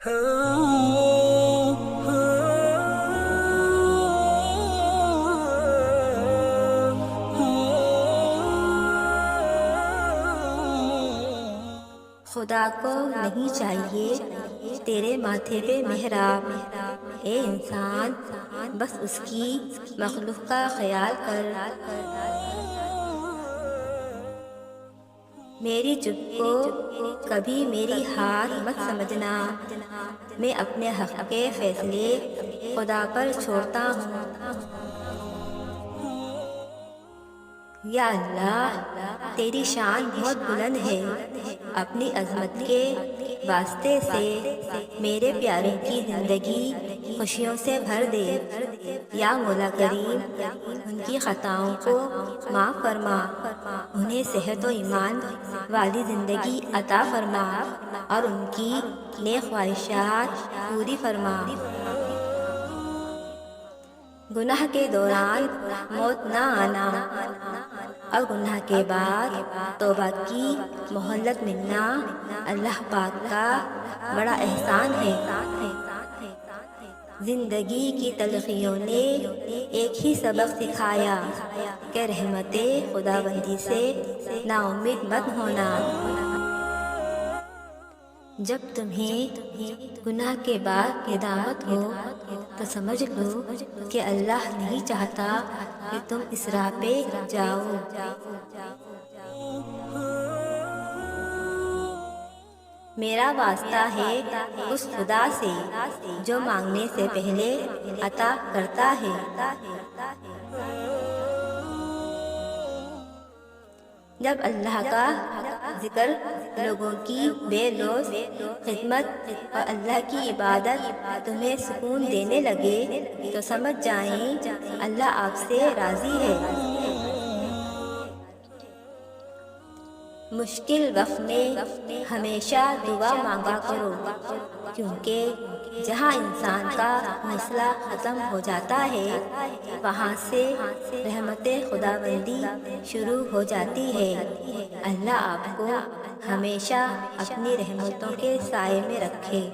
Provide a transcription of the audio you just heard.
خدا کو نہیں چاہیے تیرے ماتھے پہ محراب، اے انسان بس اس کی مخلوق کا خیال کر۔ میری چپ کو کبھی میری ہار مت سمجھنا، میں اپنے حق کے فیصلے خدا پر چھوڑتا ہوں۔ یا اللہ تیری شان بہت بلند ہے، اپنی عظمت کے واسطے سے میرے پیاروں کی زندگی خوشیوں سے بھر دے۔ یا مولا کریم ان کی خطاؤں کو معاف فرما، انہیں صحت و ایمان والی زندگی عطا فرما اور ان کی نیک خواہشات پوری فرما۔ گناہ کے دوران موت نہ آنا اور گناہ کے بعد توبہ کی مہلت ملنا اللہ پاک کا بڑا احسان ہے۔ زندگی کی تلخیوں نے ایک ہی سبق سکھایا کہ رحمت خداوندی سے نا امید مت ہونا۔ جب تمہیں گناہ کے بعد ندامت ہو تو سمجھ لو کہ اللہ نہیں چاہتا کہ تم اس راہ پہ جاؤ۔ میرا واسطہ ہے اس خدا سے جو مانگنے سے پہلے عطا کرتا ہے۔ جب اللہ کا ذکر، لوگوں کی بے لوث خدمت اور اللہ کی عبادت تمہیں سکون دینے لگے تو سمجھ جائیں اللہ آپ سے راضی ہے۔ مشکل وقت میں ہمیشہ دعا مانگا کرو، کیونکہ جہاں انسان کا حوصلہ ختم ہو جاتا ہے وہاں سے رحمت خداوندی شروع ہو جاتی ہے۔ اللہ آپ کو ہمیشہ اپنی رحمتوں کے سائے میں رکھے۔